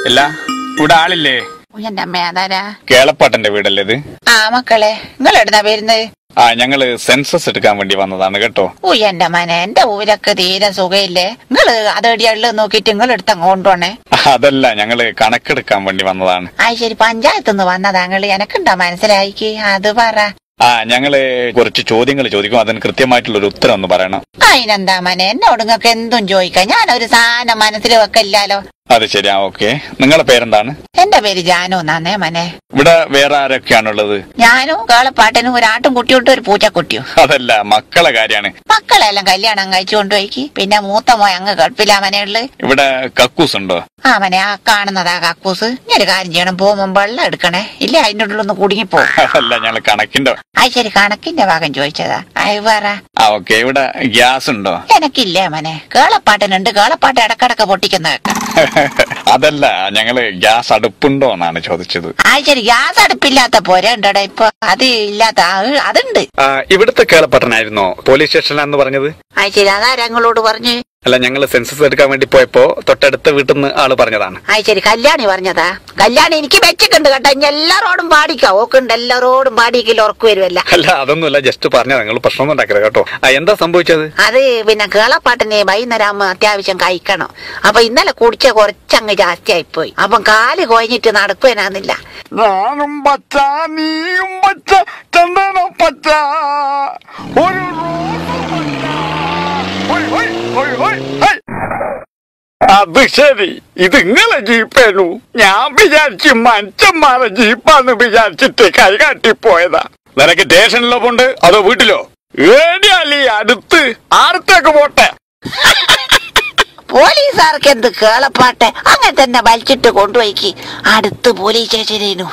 അല്ല ഇവിടെ ആളില്ലേ? എന്റെ അമ്മ അതാരാ? കേളപ്പാട്ടന്റെ വീടല്ലേ ഇത്? ആ മക്കളെ, നിങ്ങൾ എവിടുന്നാ വരുന്നത്? ഞങ്ങള് സെൻസസ് എടുക്കാൻ വേണ്ടി വന്നതാണ് കേട്ടോ. എന്റെ മനെ, എന്റെ ഊരൊക്കെ തീരെ സുഖയില്ലേ? നിങ്ങള് അതെടിയള്ളു നോക്കിട്ട് നിങ്ങൾ എടുത്തങ്ങ് കൊണ്ടുപോണേ. അതല്ല, ഞങ്ങള് കണക്കെടുക്കാൻ വേണ്ടി വന്നതാണ്. ശരി, പഞ്ചായത്തുനിന്ന് വന്നതാ നിങ്ങള്? എനക്കുണ്ടോ മനസ്സിലായിക്ക്? അത് പറ. ഞങ്ങള് കുറച്ച് ചോദ്യങ്ങൾ ചോദിക്കും, അതിന് കൃത്യമായിട്ടുള്ള ഒരു ഉത്തരം ഒന്ന് പറയണം. അതിനെന്താ മനെ, എന്നോട് നിങ്ങൾക്ക് എന്തും ചോദിക്കാം. ഞാനൊരു സാധനം മനസ്സിൽ വെക്കില്ലാലോ. അത് ശരിയാ, ഓക്കെ. നിങ്ങളെ പേരെന്താണ്? എന്റെ പേര് ജാനു എന്നാന്നേ മനെ. ഇവിടെ വേറെ ആരൊക്കെയാണുള്ളത്? ഞാനും കേളപ്പാട്ടനും ഒരാട്ടും കുട്ടിയോട്ടും ഒരു പൂച്ചക്കുട്ടിയും. അതല്ല, മക്കളെ കാര്യാണ്. മക്കളെല്ലാം കല്യാണം കഴിച്ചു കൊണ്ടുപോയിക്ക്. പിന്നെ മൂത്ത മോയ അങ്ങ് ഗൾഫിലാ മനയുള്ളു. ഇവിടെ കക്കൂസ് ഉണ്ടോ? മനെ, ആ കാണുന്നതാ കക്കൂസ്. ഞാൻ ഒരു കാര്യം ചെയ്യണം, പോകുമ്പോ വെള്ളം എടുക്കണേ, ഇല്ല അതിന്റെ ഉള്ളിലൊന്ന് കുടുങ്ങിപ്പോ. അല്ല, ഞങ്ങള് കണക്കിന്റെ. ശരി, കണക്കിന്റെ ഭാഗം ചോദിച്ചതാ. പറ. ഓക്കെ. ഇവിടെ ഗ്യാസ് ഉണ്ടോ? എനക്കില്ലേ മനെ, കേളപ്പാട്ടനുണ്ട്. കേളപ്പാട്ട് ഇടക്കിടക്ക് പൊട്ടിക്കുന്ന കേട്ടോ. അതല്ല, ഞങ്ങള് ഗ്യാസ് അടുപ്പുണ്ടോ എന്നാണ് ചോദിച്ചത്. ശരി, ഗ്യാസ് അടുപ്പില്ലാത്ത പോരെ ഉണ്ടോ ഇപ്പൊ? അത് ഇല്ലാത്ത അതുണ്ട്. ഇവിടുത്തെ കേളപ്പട്ടനായിരുന്നോ പോലീസ് സ്റ്റേഷനിലാന്ന് പറഞ്ഞത്? ശരി, അതാരാ ഞങ്ങളോട് പറഞ്ഞു? അല്ല, ഞങ്ങള് സെൻസസ് എടുക്കാൻ വേണ്ടി പോയപ്പോ തൊട്ടടുത്ത വീട്ടിൽ നിന്ന് ആള് പറഞ്ഞതാണ്. ശരി, കല്യാണി പറഞ്ഞതാ. കല്യാണി എനിക്ക് വെച്ചിട്ടുണ്ട് കേട്ടോ. ഇനി എല്ലാരോടും പാടിക്കാം. ഓക്കുണ്ട്, എല്ലാരോടും പാടിക്കില്ല, ഉറക്കു വരുമല്ല. അല്ല, അതൊന്നുമല്ല, ജസ്റ്റ് പറഞ്ഞതാ. നിങ്ങൾ പ്രശ്നമൊന്നും ഉണ്ടാക്കരുത് കേട്ടോ. എന്താ സംഭവിച്ചത്? അത് പിന്നെ കേളപ്പാട്ടിന് വൈകുന്നേരം അത്യാവശ്യം കഴിക്കണം. അപ്പൊ ഇന്നലെ കുടിച്ച കുറച്ചങ്ങ് ജാസ്തി ആയിപ്പോയി. അപ്പം കാല് കൊഴിഞ്ഞിട്ട് നടക്കുവാനാന്നില്ല. ഞാനും പച്ച, നീയും പച്ച, ചന്ദനം പച്ച, ഒരു അത് ശരി, ഇത് ഇങ്ങളെ ജീപ്പേനു. ഞാൻ വിചാരിച്ച് മനുഷ്യന്മാരെ ജീപ്പാന്ന് വിചാരിച്ചിട്ട് കൈകാട്ടിപ്പോയതാ. നിനക്ക് സ്റ്റേഷനിലോ പോണ്ട് അതോ വീട്ടിലോ? ഏടിയാലി അടുത്ത് ആർത്തേക്ക് പോട്ടെ. പോലീസുകാർക്ക് എന്ത് കേളപ്പാട്ടെ, അങ്ങനെ തന്നെ വലിച്ചിട്ട് കൊണ്ടുപോയിക്ക് അടുത്ത് പോലീസ് സ്റ്റേഷനേനു.